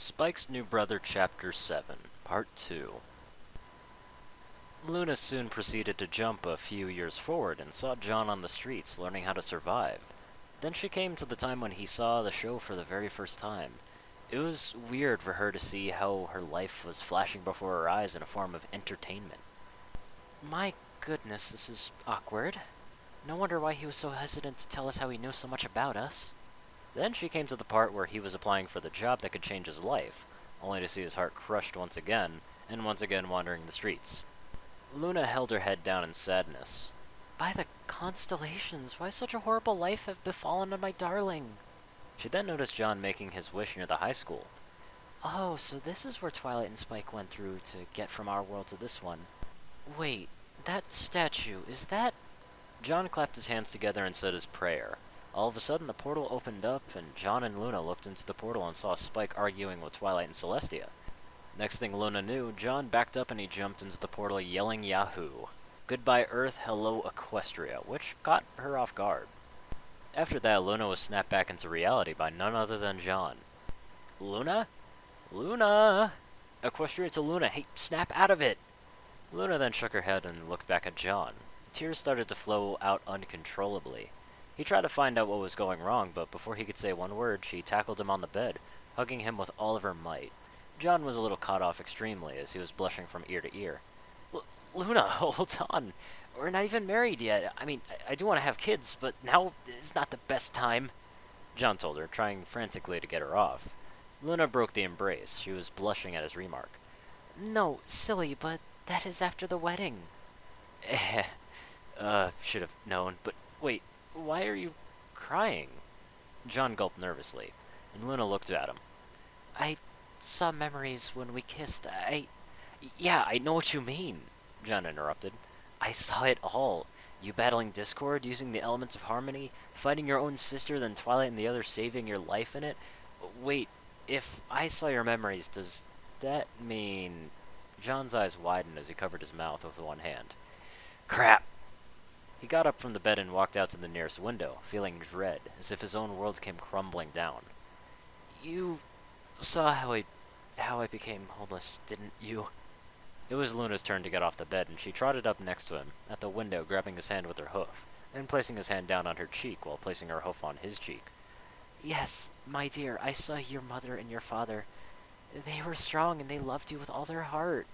Spike's New Brother Chapter 7, Part 2. Luna soon proceeded to jump a few years forward and saw John on the streets learning how to survive. Then she came to the time when he saw the show for the very first time. It was weird for her to see how her life was flashing before her eyes in a form of entertainment. My goodness, this is awkward. No wonder why he was so hesitant to tell us how he knew so much about us. Then she came to the part where he was applying for the job that could change his life, only to see his heart crushed once again, and once again wandering the streets. Luna held her head down in sadness. By the constellations, why such a horrible life have befallen on my darling? She then noticed John making his wish near the high school. Oh, so this is where Twilight and Spike went through to get from our world to this one. Wait, that statue, is that... John clapped his hands together and said his prayer. All of a sudden, the portal opened up, and John and Luna looked into the portal and saw Spike arguing with Twilight and Celestia. Next thing Luna knew, John backed up and he jumped into the portal yelling Yahoo! Goodbye Earth, hello Equestria, which caught her off guard. After that, Luna was snapped back into reality by none other than John. Luna? Luna! Equestria to Luna, hey, snap out of it! Luna then shook her head and looked back at John. Tears started to flow out uncontrollably. He tried to find out what was going wrong, but before he could say one word, she tackled him on the bed, hugging him with all of her might. John was a little caught off extremely, as he was blushing from ear to ear. Luna, hold on. We're not even married yet. I mean, I do want to have kids, but now is not the best time, John told her, trying frantically to get her off. Luna broke the embrace. She was blushing at his remark. No, silly, but that is after the wedding. Should have known, but wait. Why are you crying? John gulped nervously, and Luna looked at him. I saw memories when we kissed. Yeah, I know what you mean, John interrupted. I saw it all. You battling Discord, using the elements of harmony, fighting your own sister, then Twilight and the others saving your life in it. Wait, if I saw your memories, does that mean... John's eyes widened as he covered his mouth with one hand. Crap! He got up from the bed and walked out to the nearest window, feeling dread, as if his own world came crumbling down. You saw how I became homeless, didn't you? It was Luna's turn to get off the bed, and she trotted up next to him, at the window, grabbing his hand with her hoof, then placing his hand down on her cheek while placing her hoof on his cheek. Yes, my dear, I saw your mother and your father. They were strong, and they loved you with all their heart.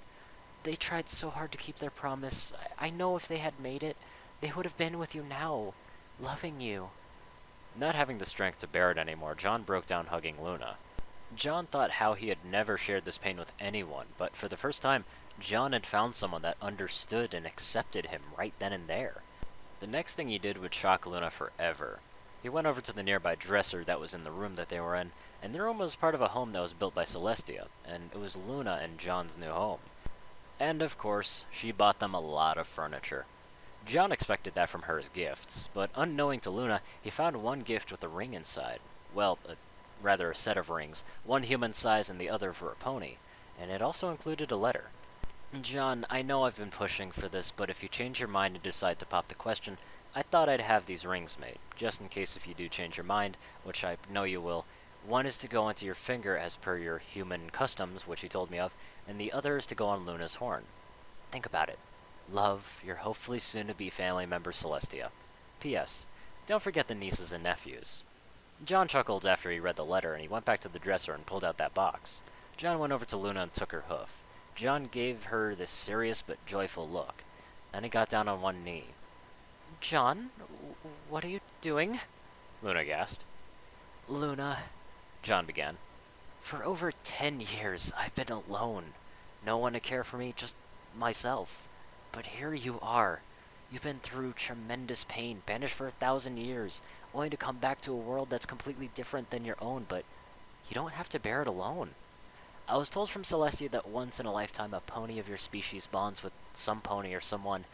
They tried so hard to keep their promise. I know if they had made it, they would have been with you now, loving you. Not having the strength to bear it anymore, John broke down hugging Luna. John thought how he had never shared this pain with anyone, but for the first time, John had found someone that understood and accepted him right then and there. The next thing he did would shock Luna forever. He went over to the nearby dresser that was in the room that they were in, and the room was part of a home that was built by Celestia, and it was Luna and John's new home. And of course, she bought them a lot of furniture. John expected that from her as gifts, but unknowing to Luna, he found one gift with a ring inside. Well, rather a set of rings, one human size and the other for a pony, and it also included a letter. John, I know I've been pushing for this, but if you change your mind and decide to pop the question, I thought I'd have these rings made, just in case if you do change your mind, which I know you will. One is to go onto your finger as per your human customs, which he told me of, and the other is to go on Luna's horn. Think about it. Love, your hopefully soon-to-be family member Celestia. P.S. Don't forget the nieces and nephews. John chuckled after he read the letter, and he went back to the dresser and pulled out that box. John went over to Luna and took her hoof. John gave her this serious but joyful look. Then he got down on one knee. John, what are you doing? Luna gasped. Luna, John began. For over 10 years, I've been alone. No one to care for me, just myself. But here you are. You've been through tremendous pain, banished for 1,000 years, only to come back to a world that's completely different than your own, but you don't have to bear it alone. I was told from Celestia that once in a lifetime a pony of your species bonds with some pony or someone,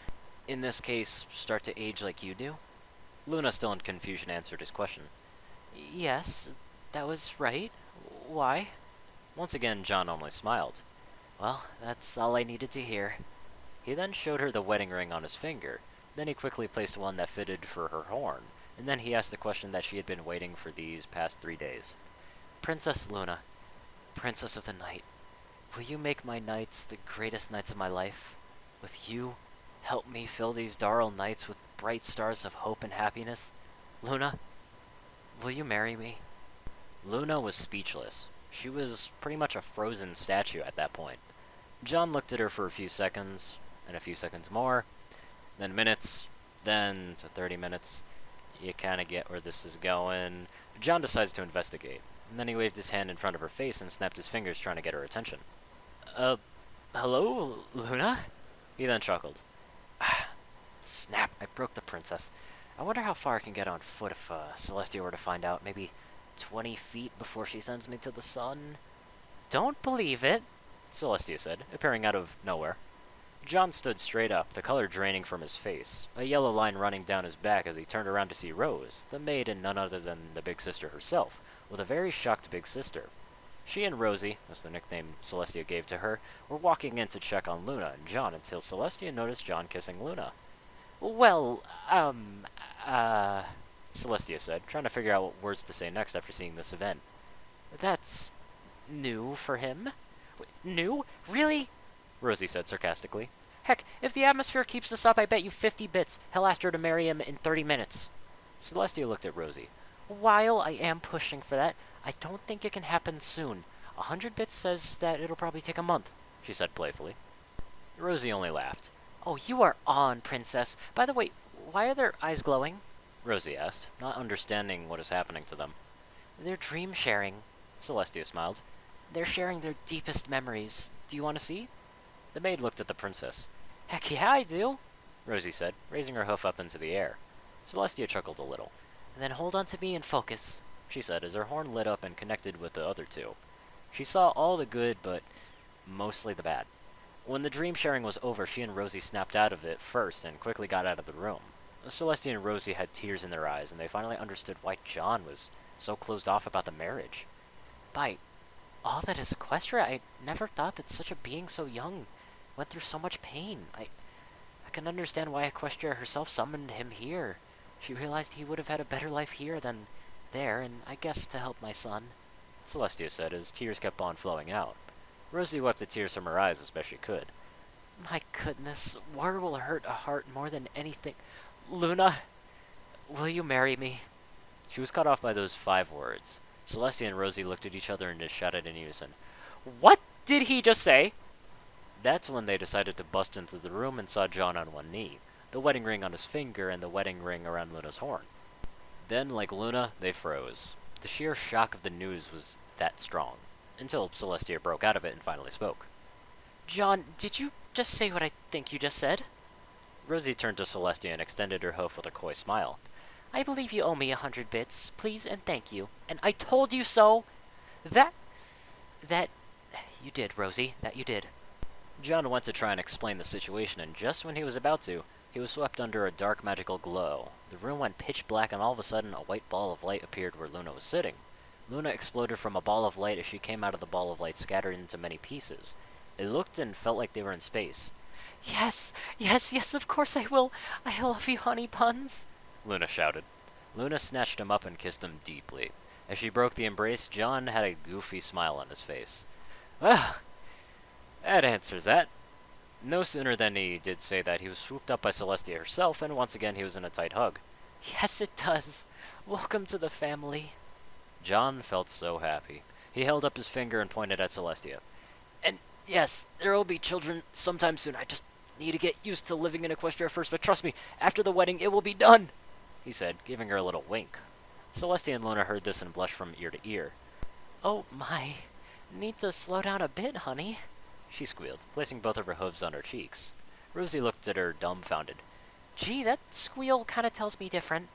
in this case, start to age like you do. Luna, still in confusion, answered his question. Yes, that was right. Why? Once again, John only smiled. Well, that's all I needed to hear. He then showed her the wedding ring on his finger. Then he quickly placed one that fitted for her horn, and then he asked the question that she had been waiting for these past 3 days. Princess Luna, princess of the night, will you make my nights the greatest nights of my life? With you, help me fill these dull nights with bright stars of hope and happiness? Luna, will you marry me? Luna was speechless. She was pretty much a frozen statue at that point. John looked at her for a few seconds, and a few seconds more, then minutes, then to 30 minutes. You kind of get where this is going. John decides to investigate, and then he waved his hand in front of her face and snapped his fingers trying to get her attention. Hello, Luna? He then chuckled. Snap, I broke the princess. I wonder how far I can get on foot if Celestia were to find out. Maybe 20 feet before she sends me to the sun? Don't believe it, Celestia said, appearing out of nowhere. John stood straight up, the color draining from his face, a yellow line running down his back as he turned around to see Rose, the maid and none other than the big sister herself, with a very shocked big sister. She and Rosie, that's the nickname Celestia gave to her, were walking in to check on Luna and John until Celestia noticed John kissing Luna. Well, Celestia said, trying to figure out what words to say next after seeing this event. That's new for him? New? Really? Rosie said sarcastically. Heck, if the atmosphere keeps this up, I bet you 50 bits he'll ask her to marry him in 30 minutes. Celestia looked at Rosie. While I am pushing for that, I don't think it can happen soon. 100 bits says that it'll probably take a month, she said playfully. Rosie only laughed. Oh, you are on, princess. By the way, why are their eyes glowing? Rosie asked, not understanding what is happening to them. They're dream sharing, Celestia smiled. They're sharing their deepest memories. Do you want to see? The maid looked at the princess. Heck yeah, I do, Rosie said, raising her hoof up into the air. Celestia chuckled a little. Then hold on to me and focus, she said as her horn lit up and connected with the other two. She saw all the good, but mostly the bad. When the dream sharing was over, she and Rosie snapped out of it first and quickly got out of the room. Celestia and Rosie had tears in their eyes, and they finally understood why John was so closed off about the marriage. By all that is Equestria, I never thought that such a being so young went through so much pain. I can understand why Equestria herself summoned him here. She realized he would have had a better life here than there, and I guess to help my son, Celestia said as tears kept on flowing out. Rosie wiped the tears from her eyes as best she could. My goodness, war will hurt a heart more than anything. Luna, will you marry me? She was cut off by those 5 words. Celestia and Rosie looked at each other and just shouted in unison, What did he just say? That's when they decided to bust into the room and saw John on one knee, the wedding ring on his finger and the wedding ring around Luna's horn. Then, like Luna, they froze. The sheer shock of the news was that strong, until Celestia broke out of it and finally spoke. John, did you just say what I think you just said? Rosie turned to Celestia and extended her hoof with a coy smile. I believe you owe me 100 bits, please and thank you. And I told you so! That you did, Rosie, that you did. John went to try and explain the situation, and just when he was about to, he was swept under a dark magical glow. The room went pitch black, and all of a sudden a white ball of light appeared where Luna was sitting. Luna exploded from a ball of light as she came out of the ball of light scattered into many pieces. It looked and felt like they were in space. Yes, of course I will. I love you, honey buns, Luna shouted. Luna snatched him up and kissed him deeply. As she broke the embrace, John had a goofy smile on his face. Well, that answers that. No sooner than he did say that, he was swooped up by Celestia herself, and once again he was in a tight hug. Yes, it does. Welcome to the family. John felt so happy. He held up his finger and pointed at Celestia. And yes, there will be children sometime soon. I just need to get used to living in Equestria first, but trust me, after the wedding it will be done, he said, giving her a little wink. Celestia and Luna heard this and blushed from ear to ear. Oh my, need to slow down a bit, honey, she squealed, placing both of her hooves on her cheeks. Rosie looked at her dumbfounded. Gee, that squeal kinda tells me different.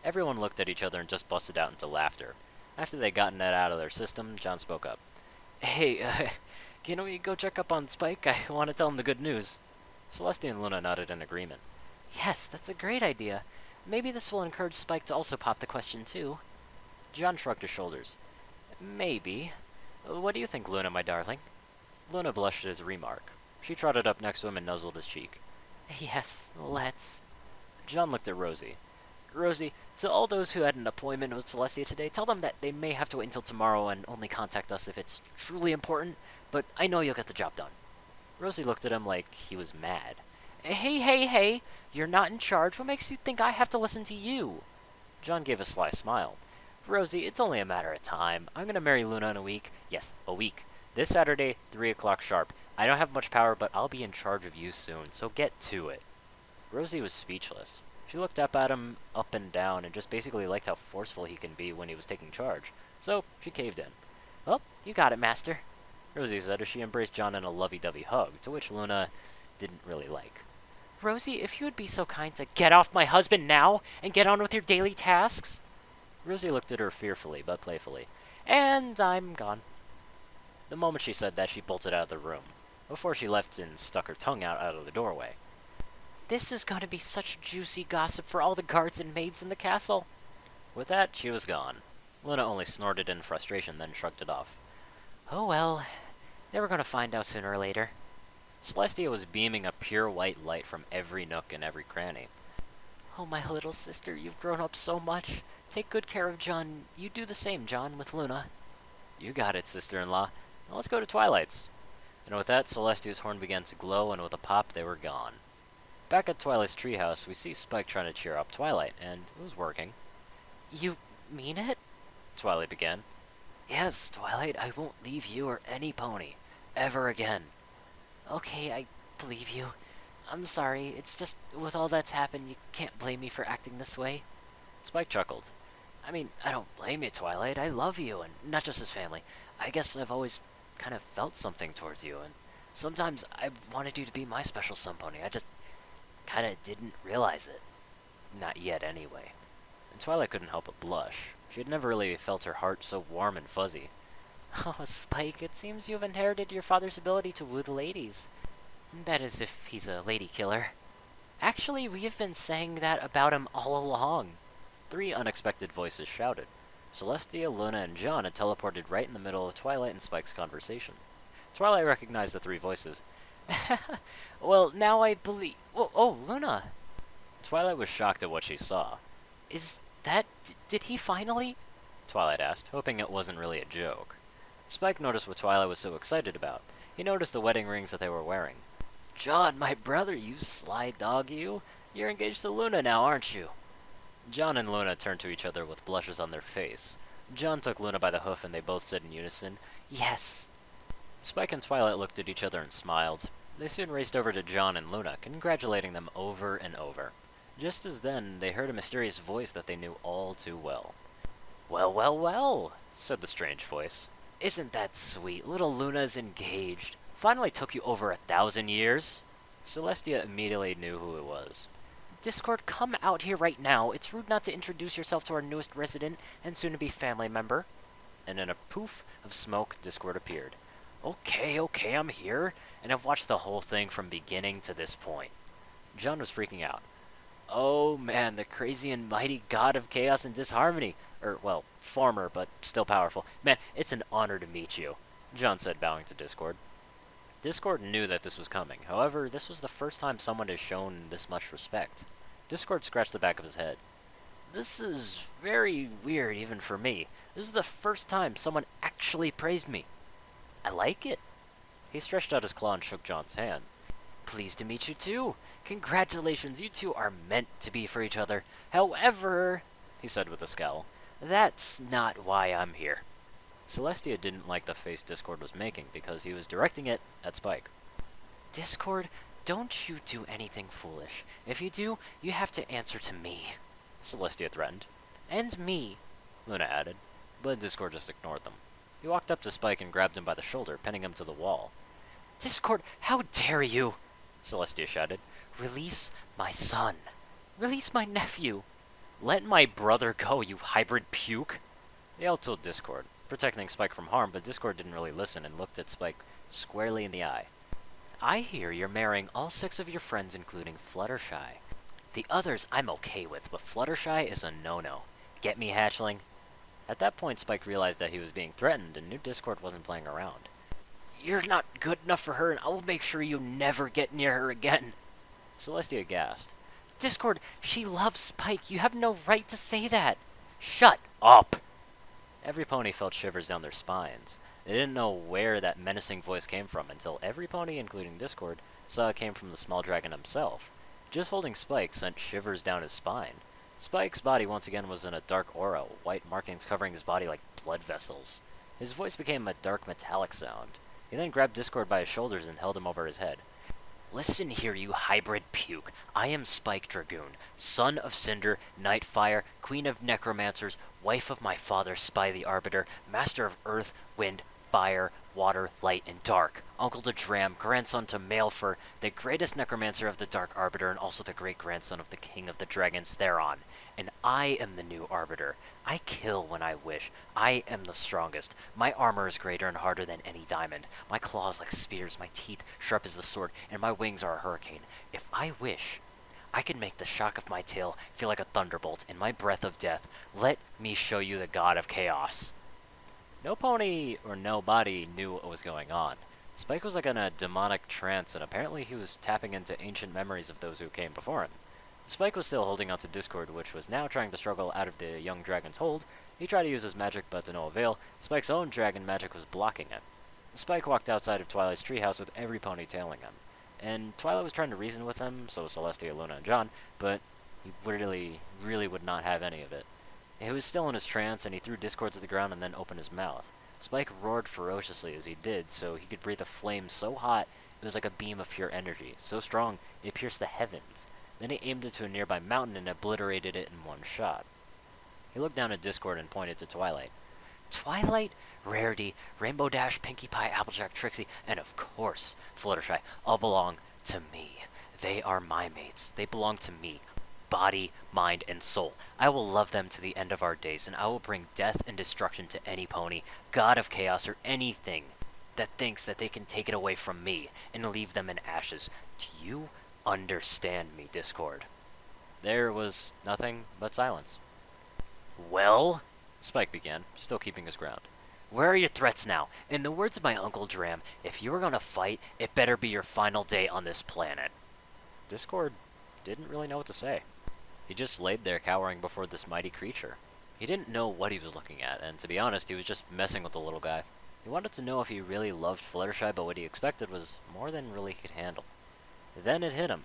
Everyone looked at each other and just busted out into laughter. After they'd gotten that out of their system, John spoke up. Hey, can we go check up on Spike? I want to tell him the good news. Celestia and Luna nodded in agreement. Yes, that's a great idea. Maybe this will encourage Spike to also pop the question too. John shrugged his shoulders. Maybe. What do you think, Luna, my darling? Luna blushed at his remark. She trotted up next to him and nuzzled his cheek. Yes, let's. John looked at Rosie. Rosie, to all those who had an appointment with Celestia today, tell them that they may have to wait until tomorrow and only contact us if it's truly important, but I know you'll get the job done. Rosie looked at him like he was mad. Hey, hey, hey! You're not in charge. What makes you think I have to listen to you? John gave a sly smile. Rosie, it's only a matter of time. I'm gonna marry Luna in a week. Yes, a week. This Saturday, 3 o'clock sharp. I don't have much power, but I'll be in charge of you soon, so get to it. Rosie was speechless. She looked up at him, up and down, and just basically liked how forceful he can be when he was taking charge. So, she caved in. Well, you got it, Master, Rosie said as she embraced John in a lovey-dovey hug, to which Luna didn't really like. Rosie, if you would be so kind to get off my husband now and get on with your daily tasks. Rosie looked at her fearfully but playfully. And I'm gone. The moment she said that, she bolted out of the room. Before she left and stuck her tongue out of the doorway. This is going to be such juicy gossip for all the guards and maids in the castle. With that, she was gone. Luna only snorted in frustration, then shrugged it off. Oh well, they were going to find out sooner or later. Celestia was beaming a pure white light from every nook and every cranny. Oh, my little sister, you've grown up so much. Take good care of John. You do the same, John, with Luna. You got it, sister-in-law. Now let's go to Twilight's. And with that, Celestia's horn began to glow, and with a pop, they were gone. Back at Twilight's treehouse, we see Spike trying to cheer up Twilight, and it was working. You mean it? Twilight began. Yes, Twilight, I won't leave you or any pony. Ever again. Okay, I believe you. I'm sorry, it's just, with all that's happened, you can't blame me for acting this way. Spike chuckled. I mean, I don't blame you, Twilight. I love you, and not just as family. I guess I've always kind of felt something towards you, and sometimes I wanted you to be my special sun pony. I just kind of didn't realize it. Not yet, anyway. And Twilight couldn't help but blush. She had never really felt her heart so warm and fuzzy. Oh, Spike, it seems you've inherited your father's ability to woo the ladies. That is if he's a lady killer. Actually, we have been saying that about him all along. 3 unexpected voices shouted. Celestia, Luna, and John had teleported right in the middle of Twilight and Spike's conversation. Twilight recognized the 3 voices. Well, now I believe... Oh, Luna! Twilight was shocked at what she saw. Is that... did he finally? Twilight asked, hoping it wasn't really a joke. Spike noticed what Twilight was so excited about. He noticed the wedding rings that they were wearing. John, my brother, you sly dog, you. You're engaged to Luna now, aren't you? John and Luna turned to each other with blushes on their face. John took Luna by the hoof and they both said in unison, Yes! Spike and Twilight looked at each other and smiled. They soon raced over to John and Luna, congratulating them over and over. Just as then, they heard a mysterious voice that they knew all too well. Well, well, well, said the strange voice. Isn't that sweet? Little Luna's engaged. Finally took you over 1,000 years. Celestia immediately knew who it was. Discord, come out here right now. It's rude not to introduce yourself to our newest resident and soon-to-be family member. And in a poof of smoke, Discord appeared. Okay, I'm here, and I've watched the whole thing from beginning to this point. John was freaking out. Oh man, the crazy and mighty god of chaos and disharmony. Well, former, but still powerful. Man, it's an honor to meet you, John said, bowing to Discord. Discord knew that this was coming. However, this was the first time someone had shown this much respect. Discord scratched the back of his head. This is very weird even for me. This is the first time someone actually praised me. I like it. He stretched out his claw and shook John's hand. Pleased to meet you too. Congratulations, you two are meant to be for each other. However, he said with a scowl, that's not why I'm here. Celestia didn't like the face Discord was making because he was directing it at Spike. Discord, don't you do anything foolish. If you do, you have to answer to me, Celestia threatened. And me, Luna added, but Discord just ignored them. He walked up to Spike and grabbed him by the shoulder, pinning him to the wall. Discord, how dare you? Celestia shouted. Release my son. Release my nephew. Let my brother go, you hybrid puke. They all told Discord, protecting Spike from harm, but Discord didn't really listen and looked at Spike squarely in the eye. I hear you're marrying all 6 of your friends, including Fluttershy. The others I'm okay with, but Fluttershy is a no-no. Get me, hatchling? At that point, Spike realized that he was being threatened and knew Discord wasn't playing around. You're not good enough for her, and I will make sure you never get near her again. Celestia gasped. Discord, she loves Spike. You have no right to say that. Shut up! Every pony felt shivers down their spines. They didn't know where that menacing voice came from until every pony, including Discord, saw it came from the small dragon himself. Just holding Spike sent shivers down his spine. Spike's body once again was in a dark aura, white markings covering his body like blood vessels. His voice became a dark metallic sound. He then grabbed Discord by his shoulders and held him over his head. Listen here, you hybrid puke. I am Spike Dragoon, son of Cinder, Nightfire, queen of necromancers, wife of my father, Spy the Arbiter, master of earth, wind, fire, water, light, and dark, uncle to Dram, grandson to Malefur, the greatest necromancer of the Dark Arbiter, and also the great-grandson of the king of the dragons, Theron. And I am the new Arbiter. I kill when I wish. I am the strongest. My armor is greater and harder than any diamond. My claws like spears, my teeth sharp as the sword, and my wings are a hurricane. If I wish, I can make the shock of my tail feel like a thunderbolt and my breath of death. Let me show you the god of chaos. No pony or nobody knew what was going on. Spike was like in a demonic trance, and apparently he was tapping into ancient memories of those who came before him. Spike was still holding onto Discord, which was now trying to struggle out of the young dragon's hold. He tried to use his magic, but to no avail. Spike's own dragon magic was blocking it. Spike walked outside of Twilight's treehouse with every pony tailing him. And Twilight was trying to reason with him, so was Celestia, Luna, and John, but he really would not have any of it. He was still in his trance, and he threw Discord to the ground and then opened his mouth. Spike roared ferociously as he did, so he could breathe a flame so hot it was like a beam of pure energy, so strong it pierced the heavens. Then he aimed it to a nearby mountain and obliterated it in one shot. He looked down at Discord and pointed to Twilight. Twilight, Rarity, Rainbow Dash, Pinkie Pie, Applejack, Trixie, and of course, Fluttershy all belong to me. They are my mates. They belong to me. Body, mind, and soul. I will love them to the end of our days, and I will bring death and destruction to any pony, god of chaos, or anything that thinks that they can take it away from me and leave them in ashes. Do you understand me, Discord? There was nothing but silence. Well, Spike began, still keeping his ground. Where are your threats now? In the words of my Uncle Dram, if you are gonna fight, it better be your final day on this planet. Discord didn't really know what to say. He just laid there cowering before this mighty creature. He didn't know what he was looking at, and to be honest, he was just messing with the little guy. He wanted to know if he really loved Fluttershy, but what he expected was more than really he could handle. Then it hit him.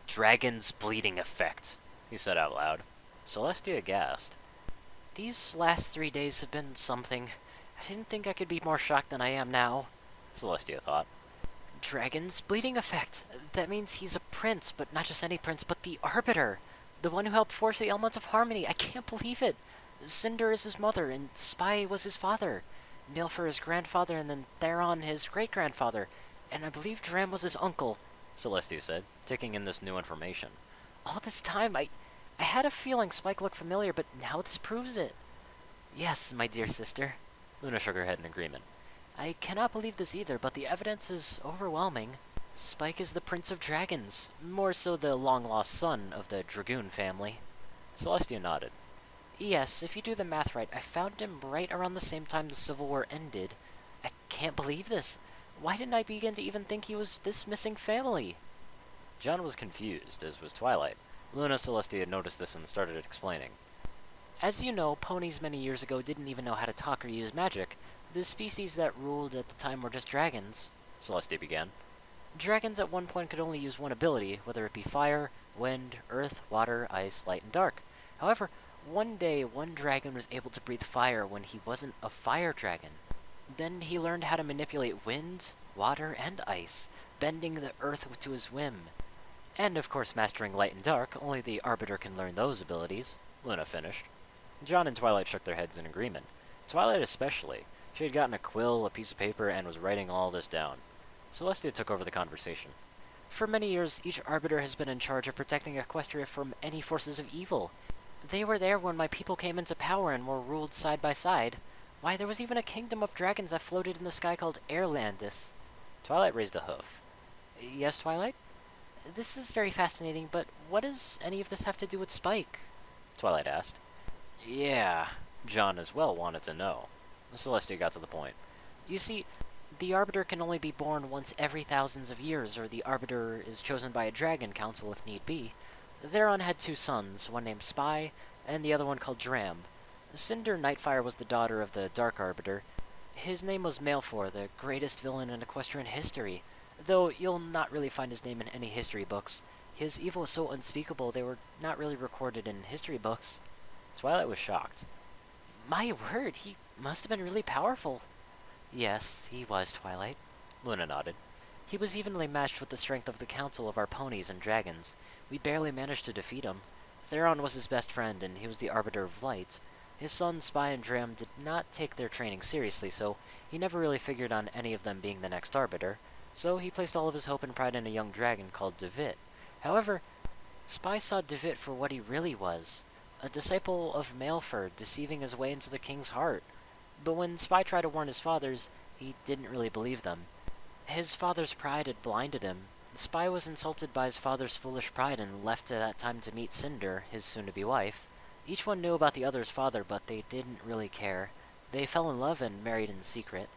Dragon's bleeding effect, he said out loud. Celestia gasped. These last 3 days have been something. I didn't think I could be more shocked than I am now, Celestia thought. Dragon's bleeding effect. That means he's a prince, but not just any prince, but the Arbiter. The one who helped forge the elements of harmony. I can't believe it. Cinder is his mother, and Spy was his father. Malefur his grandfather, and then Theron his great-grandfather. And I believe Dram was his uncle, Celestia said, taking in this new information. All this time, I had a feeling Spike looked familiar, but now this proves it. Yes, my dear sister. Luna shook her head in agreement. I cannot believe this either, but the evidence is overwhelming. Spike is the Prince of Dragons, more so the long-lost son of the Dragoon family. Celestia nodded. Yes, if you do the math right, I found him right around the same time the Civil War ended. I can't believe this. Why didn't I begin to even think he was this missing family? John was confused, as was Twilight. Luna Celestia had noticed this and started explaining. As you know, ponies many years ago didn't even know how to talk or use magic. The species that ruled at the time were just dragons, Celestia began. Dragons at one point could only use one ability, whether it be fire, wind, earth, water, ice, light, and dark. However, one day one dragon was able to breathe fire when he wasn't a fire dragon. Then he learned how to manipulate wind, water, and ice, bending the earth to his whim. And of course mastering light and dark, only the Arbiter can learn those abilities, Luna finished. John and Twilight shook their heads in agreement. Twilight especially. She had gotten a quill, a piece of paper, and was writing all this down. Celestia took over the conversation. For many years, each Arbiter has been in charge of protecting Equestria from any forces of evil. They were there when my people came into power and were ruled side by side. Why, there was even a kingdom of dragons that floated in the sky called Airlandis. Twilight raised a hoof. Yes, Twilight? This is very fascinating, but what does any of this have to do with Spike? Twilight asked. Yeah, John as well wanted to know. Celestia got to the point. You see, the Arbiter can only be born once every thousands of years, or the Arbiter is chosen by a dragon council if need be. Theron had two sons, one named Spy, and the other one called Dram. Cinder Nightfire was the daughter of the Dark Arbiter. His name was Malfor, the greatest villain in equestrian history, though you'll not really find his name in any history books. His evil was so unspeakable they were not really recorded in history books. Twilight was shocked. My word, he must have been really powerful. Yes, he was, Twilight. Luna nodded. He was evenly matched with the strength of the council of our ponies and dragons. We barely managed to defeat him. Theron was his best friend, and he was the Arbiter of Light. His sons, Spy and Dram, did not take their training seriously, so he never really figured on any of them being the next Arbiter, so he placed all of his hope and pride in a young dragon called Devit. However, Spy saw Devit for what he really was, a disciple of Malfor deceiving his way into the king's heart. But when Spy tried to warn his fathers, he didn't really believe them. His father's pride had blinded him. Spy was insulted by his father's foolish pride and left at that time to meet Cinder, his soon-to-be wife. Each one knew about the other's father, but they didn't really care. They fell in love and married in secret.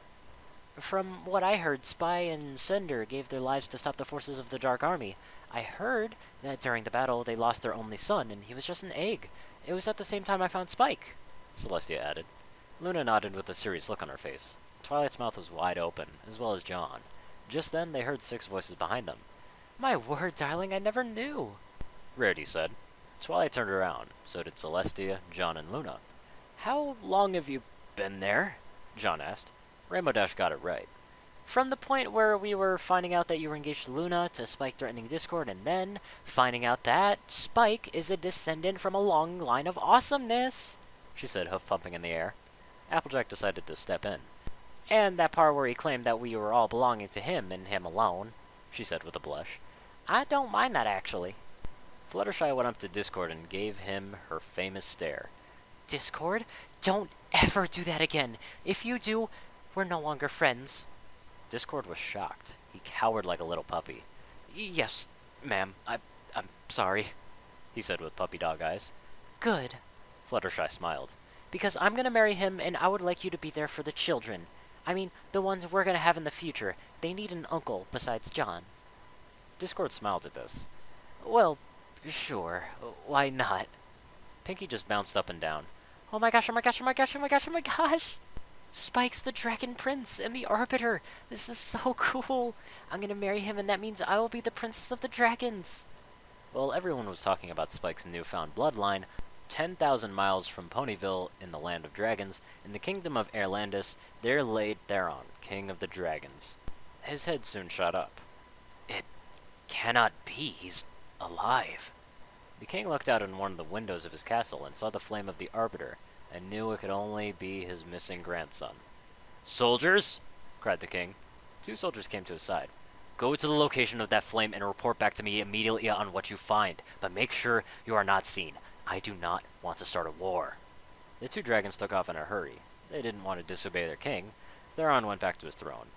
From what I heard, Spy and Cinder gave their lives to stop the forces of the Dark Army. I heard that during the battle they lost their only son, and he was just an egg. It was at the same time I found Spike, Celestia added. Luna nodded with a serious look on her face. Twilight's mouth was wide open, as well as John. Just then, they heard 6 voices behind them. My word, darling, I never knew, Rarity said. Twilight turned around. So did Celestia, John, and Luna. How long have you been there? John asked. Rainbow Dash got it right. From the point where we were finding out that you were engaged to Luna, to Spike threatening Discord, and then finding out that Spike is a descendant from a long line of awesomeness, she said, hoof-pumping in the air. Applejack decided to step in. And that part where he claimed that we were all belonging to him and him alone, she said with a blush. I don't mind that, actually. Fluttershy went up to Discord and gave him her famous stare. Discord? Don't ever do that again. If you do, we're no longer friends. Discord was shocked. He cowered like a little puppy. Yes, ma'am. I'm sorry, he said with puppy dog eyes. Good, Fluttershy smiled. Because I'm gonna marry him, and I would like you to be there for the children. I mean, the ones we're gonna have in the future. They need an uncle besides John. Discord smiled at this. Well, sure. Why not? Pinky just bounced up and down. Oh my gosh, oh my gosh, oh my gosh, oh my gosh, oh my gosh! Spike's the Dragon Prince and the Arbiter! This is so cool! I'm gonna marry him, and that means I will be the Princess of the Dragons! While everyone was talking about Spike's newfound bloodline, 10,000 miles from Ponyville, in the Land of Dragons, in the Kingdom of Airlandis, there lay Theron, King of the Dragons. His head soon shot up. It cannot be. He's alive. The king looked out in one of the windows of his castle and saw the flame of the Arbiter, and knew it could only be his missing grandson. Soldiers! Cried the king. 2 soldiers came to his side. Go to the location of that flame and report back to me immediately on what you find, but make sure you are not seen. I do not want to start a war. The 2 dragons took off in a hurry. They didn't want to disobey their king. Theron went back to his throne.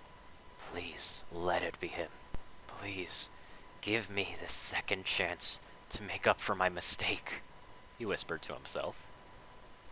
Please, let it be him. Please, give me the second chance to make up for my mistake, he whispered to himself.